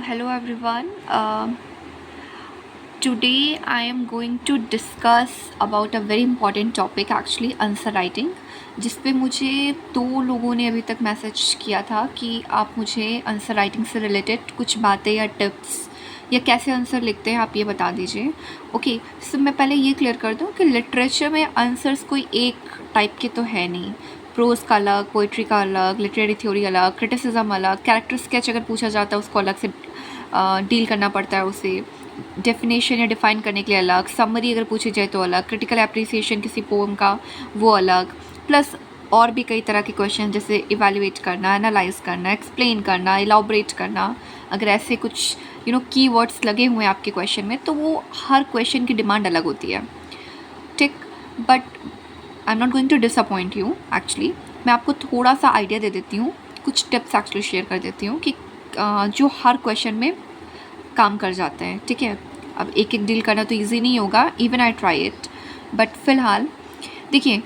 Hello everyone. Today I am going to discuss about a very important topic actually answer writing, जिस पे मुझे 2 लोगों ने अभी तक मैसेज किया था कि आप मुझे आंसर राइटिंग से रिलेटेड कुछ बातें या टिप्स या कैसे आंसर लिखते हैं आप ये बता दीजिए। ओके, सो मैं पहले ये क्लियर कर दूँ कि लिटरेचर में आंसर्स कोई एक टाइप के तो है नहीं। प्रोज़ का अलग, पोइट्री का अलग, लिटरेरी थ्योरी अलग, क्रिटिसिज्म अलग, कैरेक्टर स्केच अगर पूछा जाता है उसको अलग से डील करना पड़ता है, उसे डेफिनेशन या डिफ़ाइन करने के लिए अलग, समरी अगर पूछी जाए तो अलग, क्रिटिकल एप्रिसिएशन किसी पोम का वो अलग, प्लस और भी कई तरह के क्वेश्चन जैसे इवैल्यूएट करना, एनालाइज करना, एक्सप्लेन करना, इलाबोरेट करना। अगर ऐसे कुछ कीवर्ड्स लगे हुए हैं आपके क्वेश्चन में तो वो हर क्वेश्चन की डिमांड अलग होती है, ठीक। But I am not going to disappoint you actually. मैं आपको थोड़ा सा आइडिया दे देती हूँ, कुछ टिप्स एक्चुअली शेयर कर देती हूँ कि जो हर क्वेश्चन में काम कर जाते हैं, ठीक है। अब एक एक डील करना तो इजी नहीं होगा, even I try it, but फ़िलहाल देखिए,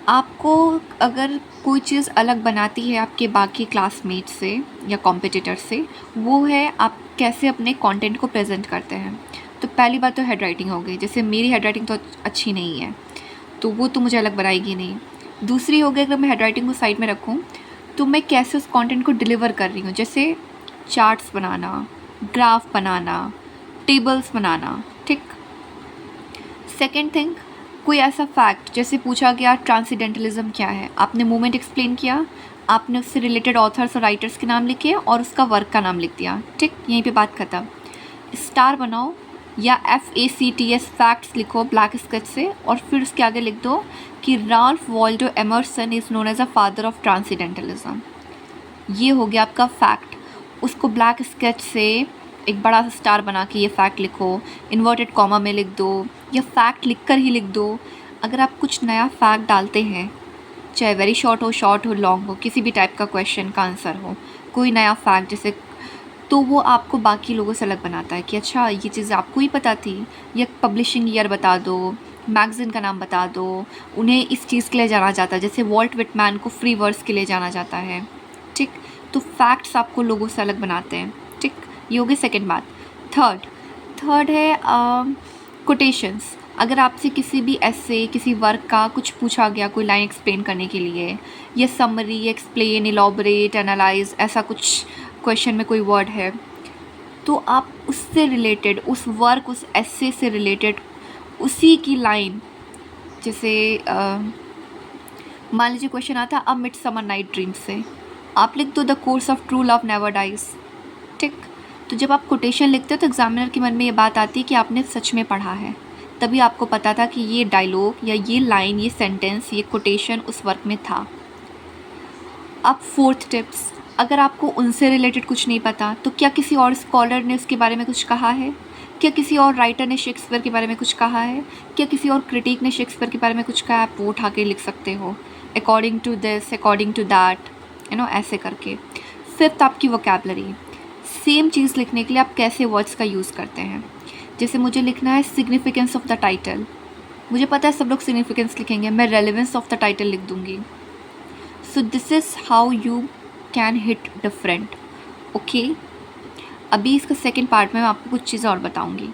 आपको अगर कोई चीज़ अलग बनाती है आपके बाकी क्लासमेट से या कॉम्पिटिटर से, वो है आप कैसे अपने कंटेंट को प्रेजेंट करते हैं। तो पहली बात तो हेड राइटिंग हो गई, जैसे मेरी हेड राइटिंग तो अच्छी नहीं है तो वो तो मुझे अलग बनाएगी नहीं। दूसरी हो गई, अगर मैं हेड राइटिंग को साइड में रखूँ तो मैं कैसे उस कंटेंट को डिलीवर कर रही हूँ, जैसे चार्ट्स बनाना, ग्राफ बनाना, टेबल्स बनाना, ठीक। सेकेंड थिंग, कोई ऐसा फैक्ट जैसे पूछा गया ट्रांसेंडेंटलिज्म क्या है, आपने मूवमेंट एक्सप्लेन किया, आपने उससे रिलेटेड ऑथर्स और राइटर्स के नाम लिखे और उसका वर्क का नाम लिख दिया, ठीक। यहीं पे बात खत्म। स्टार बनाओ या FACTS फैक्ट्स लिखो ब्लैक स्केच से और फिर उसके आगे लिख दो कि Ralph Waldo Emerson is known as a father of transcendentalism. ये हो गया आपका फैक्ट। उसको ब्लैक स्केच से एक बड़ा सा स्टार बना के ये फैक्ट लिखो, इन्वर्टेड कॉमा में लिख दो या फैक्ट लिख कर ही लिख दो। अगर आप कुछ नया फैक्ट डालते हैं, चाहे वेरी शॉर्ट हो, लॉन्ग हो, किसी भी टाइप का क्वेश्चन का आंसर हो, कोई नया फैक्ट जैसे, तो वो आपको बाकी लोगों से अलग बनाता है कि अच्छा ये चीज़ आपको ही पता थी। या पब्लिशिंग ईयर बता दो, मैगज़ीन का नाम बता दो, उन्हें इस चीज़ के लिए जाना जाता है, जैसे वॉल्ट विटमैन को फ्री वर्ड्स के लिए जाना जाता है, ठीक। तो फैक्ट्स आपको लोगों से अलग बनाते हैं, ठीक। ये हो गई सेकेंड बात। थर्ड है कोटेशंस। अगर आपसे किसी भी ऐसे किसी वर्क का कुछ पूछा गया, कोई लाइन एक्सप्लेन करने के लिए, या समरी, एक्सप्लेन, इलाबोरेट, एनालाइज, ऐसा कुछ क्वेश्चन में कोई वर्ड है, तो आप उससे रिलेटेड, उस वर्क, उस एसे से रिलेटेड उसी की लाइन, जैसे मान लीजिए क्वेश्चन आता है अ मिडसमर नाइट ड्रीम से, आप लिख दो the course of true love never dies, ठीक। तो जब आप कोटेशन लिखते हो तो एग्जामिनर के मन में ये बात आती है कि आपने सच में पढ़ा है, तभी आपको पता था कि ये डायलॉग या ये लाइन, ये सेंटेंस, ये कोटेशन उस वर्क में था। अब फोर्थ टिप्स, अगर आपको उनसे रिलेटेड कुछ नहीं पता तो क्या किसी और स्कॉलर ने उसके बारे में कुछ कहा है, क्या किसी और राइटर ने शेक्सपियर के बारे में कुछ कहा है, क्या किसी और क्रिटिक ने शेक्सपियर के बारे में कुछ कहा है, आप वो उठा के लिख सकते हो, according to this, according to that, ऐसे करके। फिफ्थ, आपकी वोकैबलरी। सेम चीज़ लिखने के लिए आप कैसे वर्ड्स का यूज़ करते हैं। जैसे मुझे लिखना है सिग्निफिकेंस ऑफ द टाइटल, मुझे पता है सब लोग सिग्निफिकेंस लिखेंगे, मैं रेलेवेंस ऑफ द टाइटल लिख दूँगी। So this is how you can hit different, okay. अभी इसका सेकेंड पार्ट में मैं आपको कुछ चीज़ें और बताऊँगी।